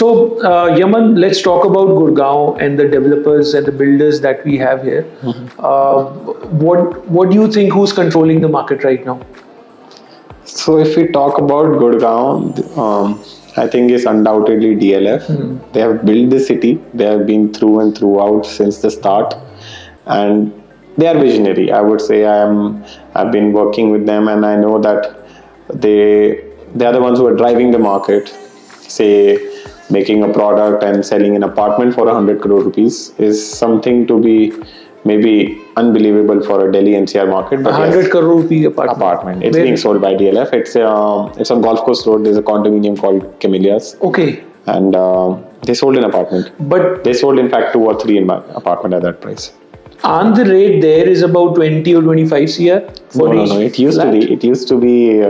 Yaman, let's talk about Gurgaon and the developers and the builders that we have here. What do you think? Who's controlling the market right now? So if we talk about Gurgaon, I think it's undoubtedly DLF. They have built the city. They have been through and throughout since the start, and they are visionary. I would say I've been working with them, and I know that they are the ones who are driving the market. Say making a product and selling an apartment for 100 crore rupees is something to be maybe unbelievable for a Delhi NCR market. But 100 crore rupee apartment. It's being sold by DLF. It's on Golf Course Road. There's a condominium called Camellias. Okay. And they sold an apartment. But they sold in fact 2 or 3 in my apartment at that price. And the rate there is about 20 or 25 CR for no. It used to be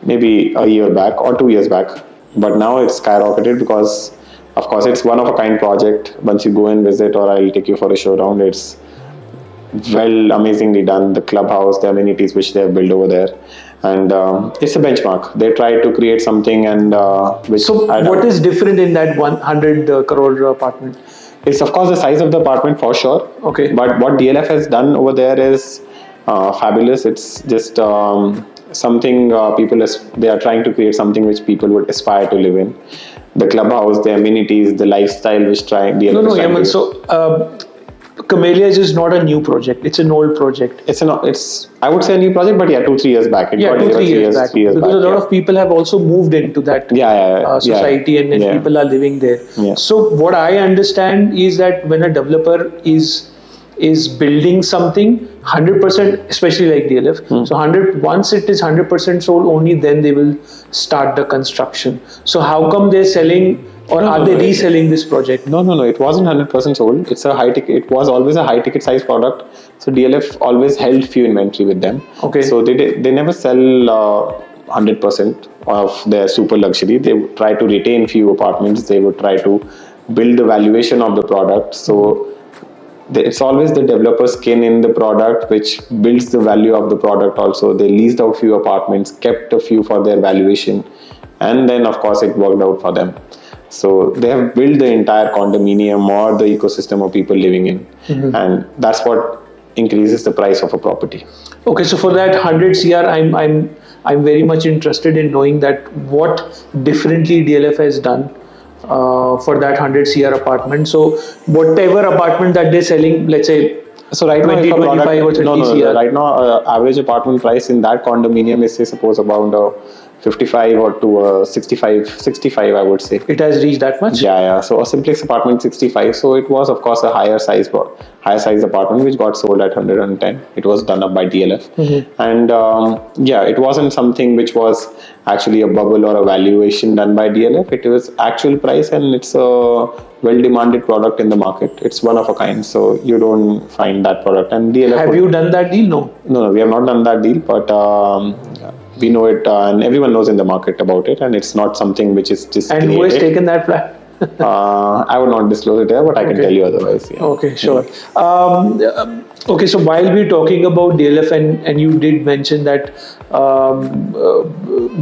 maybe a year back or 2 years back. But now it's skyrocketed because, of course, it's one of a kind project. Once you go and visit, or I'll take you for a show round, it's well amazingly done. The clubhouse, the amenities which they have built over there, and it's a benchmark. They try to create something, and what is different in that 100 crore apartment? It's of course the size of the apartment for sure. Okay. But what DLF has done over there is fabulous. It's just something they are trying to create something which people would aspire to live in. The clubhouse, the amenities, the lifestyle which DLF is trying to. So Camellias is not a new project. It's an old project. It's I would say a new project, but 2-3 years back. 2-3 years back. Because a lot of people have also moved into that society, and people are living there. Yeah. So what I understand is that when a developer is building something 100%, especially like DLF, so once it is 100% sold, only then they will start the construction. So how come they're selling? Or are they reselling this project? No. It wasn't 100% sold. It's a high ticket. It was always a high ticket size product. So DLF always held few inventory with them. Okay. So they never sell 100% of their super luxury. They would try to retain few apartments. They would try to build the valuation of the product. So it's always the developer's skin in the product which builds the value of the product. Also, they leased out few apartments, kept a few for their valuation, and then of course it worked out for them. So they have built the entire condominium or the ecosystem of people living in, and that's what increases the price of a property. Okay, so for that 100 CR, I'm very much interested in knowing that what differently DLF has done for that 100 CR apartment. So whatever apartment that they're selling, let's say. So right 20, now, 25 or 30 CR. Right now, average apartment price in that condominium is, say, suppose around 55 or to 65, I would say. It has reached that much? Yeah. So a simplex apartment 65. So it was, of course, a higher size apartment which got sold at 110. It was done up by DLF. And it wasn't something which was actually a bubble or a valuation done by DLF. It was actual price, and it's a well-demanded product in the market. It's one of a kind. So you don't find that product. And DLF. Have you done that deal? No, we have not done that deal, but we know it, and everyone knows in the market about it, and it's not something which is just And created. who has taken that flat? I would not disclose it there, but I can tell you otherwise. Yeah. Okay, sure. Okay, so while we're talking about DLF, and you did mention that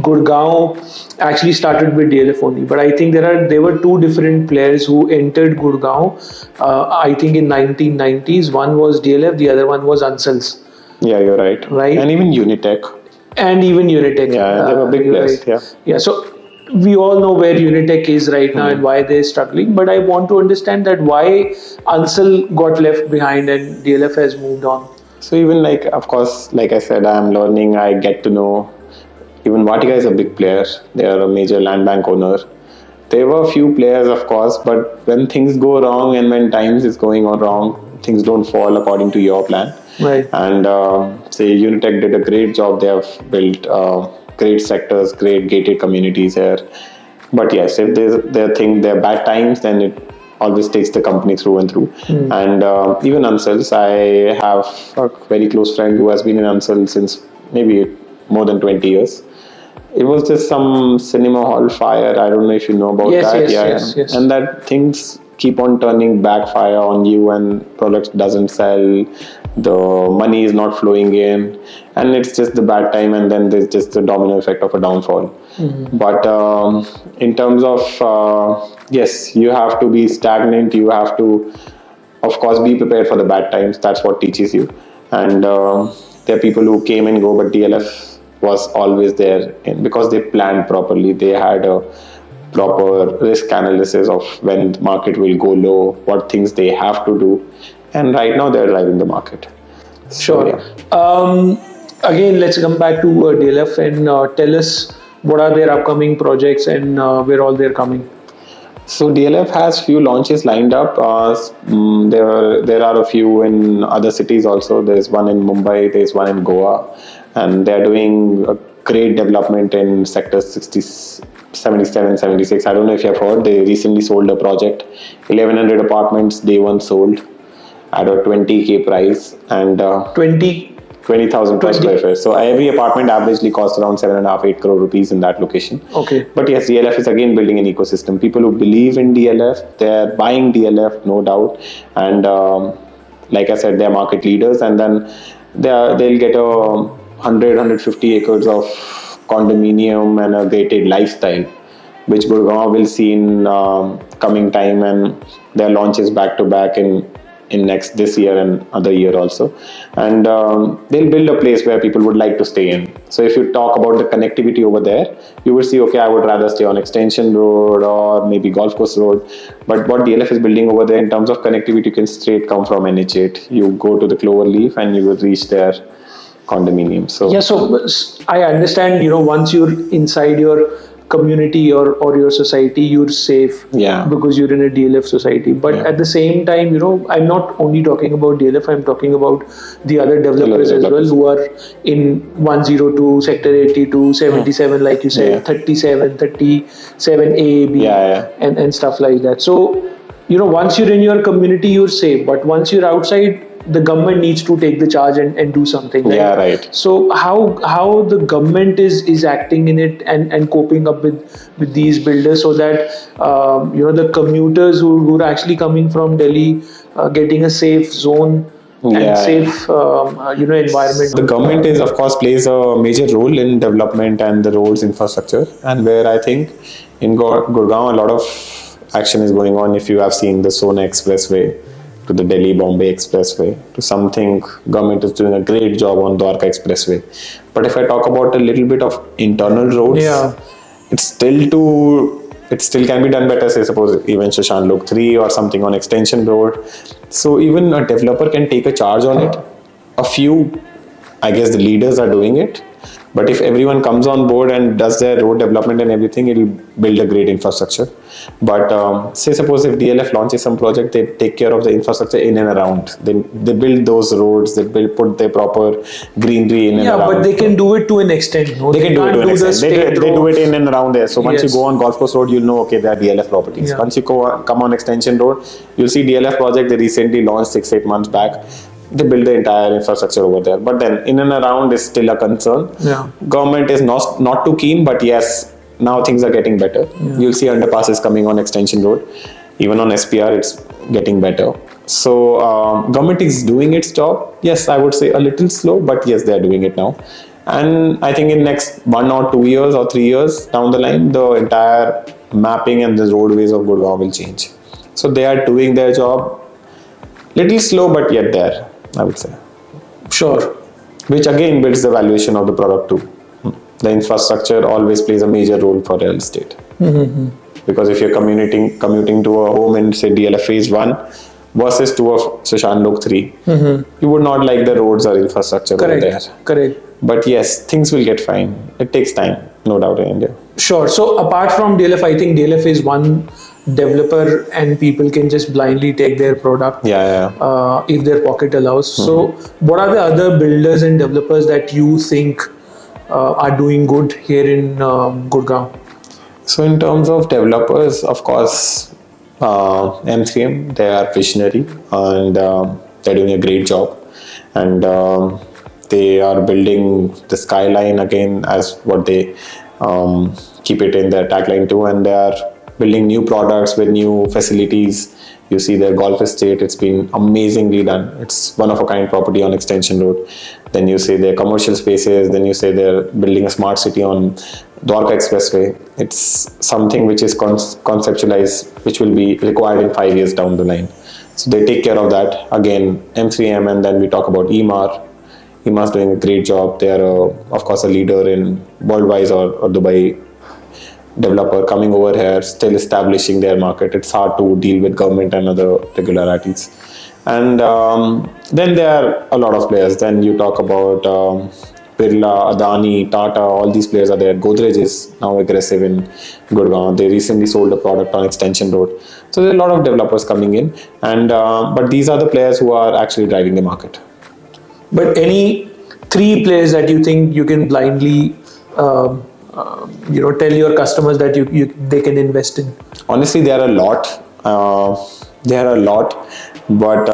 Gurgaon actually started with DLF only, but I think there were two different players who entered Gurgaon, I think in 1990s. One was DLF, the other one was Unveiled. Yeah, you're right. Right. And even Unitech. Yeah, they were big players. Right. Yeah, so we all know where Unitech is right now and why they're struggling, but I want to understand that why Ansal got left behind and DLF has moved on. So even of course, like I said, I'm learning, I get to know, even Vatika is a big player. They are a major land bank owner. There were a few players, of course, but when things go wrong and when times is going on wrong, things don't fall according to your plan. Right. And say Unitech did a great job. They have built great sectors, great gated communities here. But yes, if there are bad times, then it always takes the company through and through. And even Ansals, I have a very close friend who has been in Ansal since maybe more than 20 years. It was just some cinema hall fire. I don't know if you know about that. Yes. And that things keep on turning backfire on you, and products doesn't sell. the money is not flowing in, and it's just the bad time, and then there's just the domino effect of a downfall. But in terms of yes, you have to be stagnant, you have to of course be prepared for the bad times. That's what teaches you. And there are people who came and go, but DLF was always there, and because they planned properly, they had a proper risk analysis of when the market will go low, what things they have to do, and right now they're driving the market. Sure. Again, let's come back to DLF and tell us what are their upcoming projects and where all they're coming. So DLF has few launches lined up. There are a few in other cities also. There's one in Mumbai, there's one in Goa, and they're doing a great development in sectors 60, 77, 76. I don't know if you have heard. They recently sold a project, 1100 apartments. Day one sold at a 20k price and 20,000 per square feet. So every apartment averagely costs around 7.5-8 crore rupees in that location. Okay. But yes, DLF is again building an ecosystem. People who believe in DLF, they're buying DLF, no doubt. And like I said, they're market leaders. And then they'll get 150 acres of condominium and a gated lifestyle, which Gurgaon will see in coming time. And their launches back to back in this year and other year also, and they'll build a place where people would like to stay in. So if you talk about the connectivity over there, you will see, okay, I would rather stay on Extension Road or maybe Golf Course Road. But what DLF is building over there in terms of connectivity, you can straight come from NH8, you go to the Cloverleaf and you will reach their condominium. So yeah, so I understand, once you're inside your community or your society, you're safe, because you're in a DLF society. But at the same time, I'm not only talking about DLF, I'm talking about the other developers as well, who are in 102, sector 82, 77, like you said, 37, 37A, B, and stuff like that. So once you're in your community, you're safe, but once you're outside, the government needs to take the charge and do something, right? Yeah, right. So how the government is acting in it and coping up with these builders, so that the commuters who are actually coming from Delhi getting a safe zone and safe environment. The government of course plays a major role in development and the roads infrastructure, and where I think in Gurgaon a lot of action is going on. If you have seen the Sona Expressway to the Delhi-Bombay Expressway, to something, government is doing a great job on Dwarka Expressway. But if I talk about a little bit of internal roads, it still can be done better. Say suppose even Shashank Lok 3 or something on Extension Road. So even a developer can take a charge on it. A few, I guess the leaders are doing it. But if everyone comes on board and does their road development and everything, it will build a great infrastructure. But say suppose if DLF launches some project, they take care of the infrastructure in and around. They build those roads, they put their proper greenery in and around. Yeah, but they can do it to an extent. No? They can do it to an extent. They do it in and around there. So once you go on Golf Course Road, you'll know, okay, they are DLF properties. Once you come on Extension Road, you'll see DLF project they recently launched 6-8 months back. They build the entire infrastructure over there. But then in and around is still a concern. Government is not too keen, but yes, now things are getting better. You'll see underpasses coming on Extension Road. Even on SPR, it's getting better. So government is doing its job. Yes, I would say a little slow, but yes, they are doing it now. And I think in next 1 or 2 years or 3 years down the line, the entire mapping and the roadways of Gurgaon will change. So they are doing their job. Little slow, but yet there, I would say. Sure. Which again builds the valuation of the product too. The infrastructure always plays a major role for real estate. Because if you're commuting to a home in say DLF phase 1 versus to a Shashank Lok 3, you would not like the roads or infrastructure over there. Correct. But yes, things will get fine. It takes time, no doubt in India. Sure. So apart from DLF, I think DLF is one developer and people can just blindly take their product if their pocket allows. So what are the other builders and developers that you think are doing good here in Gurgaon? So in terms of developers, of course, M3M, they are visionary and they're doing a great job. And they are building the skyline again as what they keep it in their tagline too. And they are building new products with new facilities. You see their golf estate, it's been amazingly done. It's one of a kind property on Extension Road. Then you say their commercial spaces, then you say they're building a smart city on Dwarka Expressway. It's something which is conceptualized, which will be required in 5 years down the line. So they take care of that. Again, M3M, and then we talk about EMAR. EMAR is doing a great job. They are, of course, a leader in worldwide or Dubai developer coming over here, still establishing their market. It's hard to deal with government and other regularities. And then there are a lot of players. Then you talk about Birla, Adani, Tata, all these players are there. Godrej is now aggressive in Gurgaon. They recently sold a product on Extension Road. So there are a lot of developers coming in. And but these are the players who are actually driving the market. But any 3 players that you think you can blindly tell your customers that they can invest in? Honestly, there are a lot. But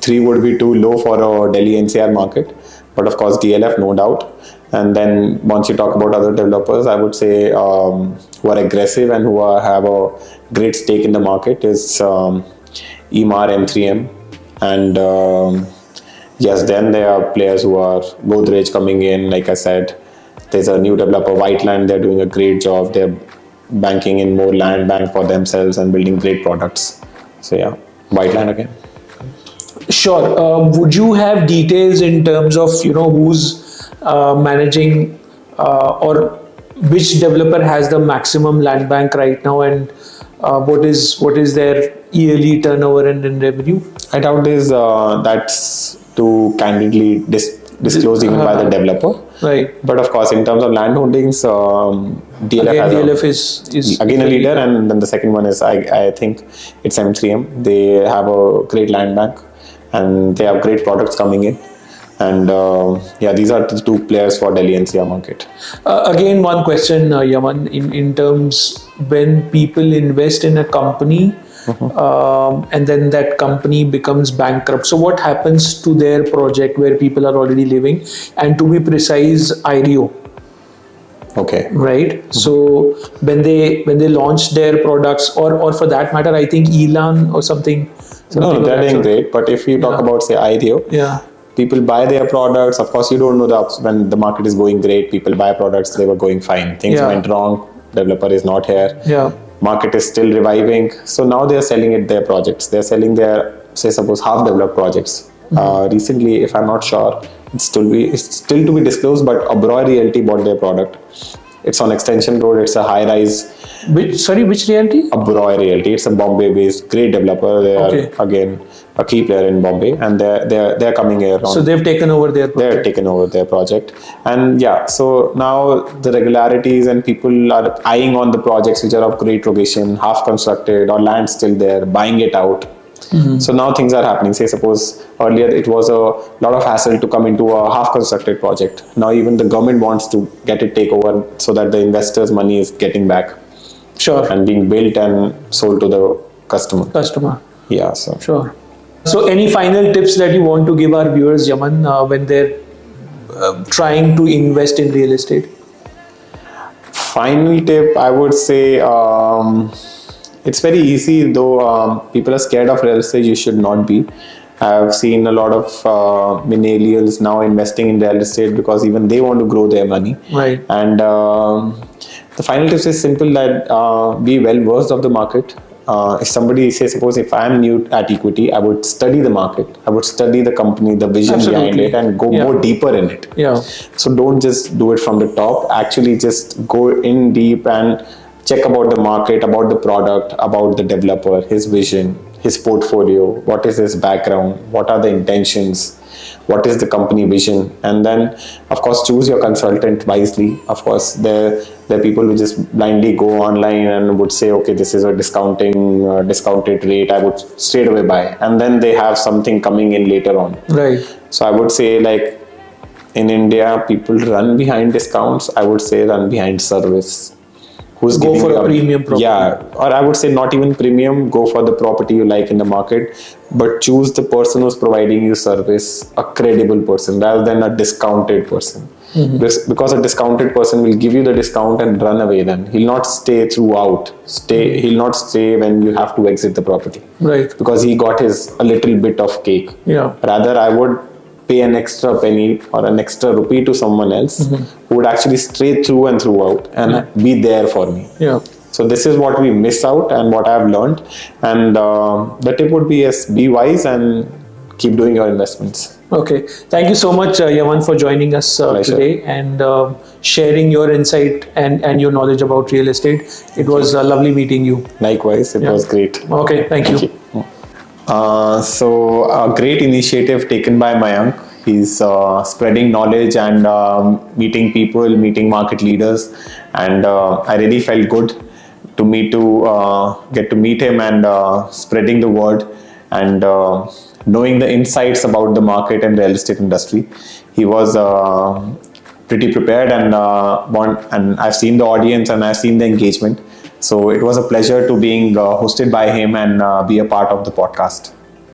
3 would be too low for a Delhi NCR market. But of course, DLF, no doubt. And then once you talk about other developers, I would say who are aggressive and who have a great stake in the market is EMAR, M3M. And yes, then there are players who are Godrej coming in, like I said. There's a new developer, Whiteland, they're doing a great job. They're banking in more land bank for themselves and building great products. So yeah, Whiteland again. Sure. Would you have details in terms of who's managing or which developer has the maximum land bank right now, and what is their yearly turnover and revenue? I doubt that's too candidly disclosed even by the developer. Right. But of course, in terms of land holdings, DLF is again a leader, and then the second one is I think it's M3M. They have a great land bank, and they have great products coming in. And these are the 2 players for Delhi NCR market. Again, one question, Yaman, in terms when people invest in a company, and then that company becomes bankrupt. So what happens to their project where people are already living? And to be precise, IREO. Okay. Right. So when they launch their products, or for that matter, I think Elan or something. No, they're doing great. But if you talk about say IREO, people buy their products. Of course, you don't know when the market is going great. People buy products. They were going fine. Things went wrong. Developer is not here. Yeah. Market is still reviving. So now they are selling their projects. They are selling their, say, suppose half-developed projects. Recently, if I'm not sure, it's still to be disclosed, but Abroy Realty bought their product. It's on Extension Road. It's a high-rise. Which realty? Abroy Realty. It's a Bombay-based great developer. They are again a key player in Bombay, and they're coming here. So they've taken over their project. They're taken over their project, and so now the regularities and people are eyeing on the projects which are of great location, half constructed or land still there, buying it out. So now things are happening. Say suppose earlier it was a lot of hassle to come into a half constructed project. Now even the government wants to get it take over so that the investors' money is getting back. Sure. And being built and sold to the customer. Yeah. So sure. So any final tips that you want to give our viewers, Yaman, when they're trying to invest in real estate? Final tip, I would say, it's very easy, though people are scared of real estate, you should not be. I've seen a lot of millennials now investing in real estate because even they want to grow their money. Right. And the final tip is simple, that be well versed of the market. If somebody says, suppose if I'm new at equity, I would study the market. I would study the company, the vision behind it, and go more deeper in it. Yeah. So don't just do it from the top. Actually, just go in deep and check about the market, about the product, about the developer, his vision, his portfolio, what is his background, what are the intentions, what is the company vision, and then of course choose your consultant wisely. Of course there are people who just blindly go online and would say, okay, this is a discounted rate, I would straight away buy, and then they have something coming in later on. Right. So I would say, like, in India people run behind discounts. I would say run behind service. Who's go giving for a premium property. Yeah, or I would say not even premium, go for the property you like in the market, but choose the person who's providing you service, a credible person rather than a discounted person. Because a discounted person will give you the discount and run away. Then he'll not stay throughout. He'll not stay when you have to exit the property. Right. Because he got a little bit of cake. Yeah. Rather, I would pay an extra penny or an extra rupee to someone else who would actually stay through and throughout and be there for me. Yeah. So this is what we miss out and what I've learned. And the tip would be, yes, be wise and keep doing your investments. Okay. Thank you so much, Yaman, for joining us today and sharing your insight and your knowledge about real estate. It was lovely meeting you. Likewise, it was great. Okay. Thank you. So a great initiative taken by Mayank. He's spreading knowledge and meeting people, meeting market leaders, and I really felt good to get to meet him and spreading the word and knowing the insights about the market and real estate industry. He was pretty prepared and I've seen the audience and I've seen the engagement. So it was a pleasure to being hosted by him and be a part of the podcast.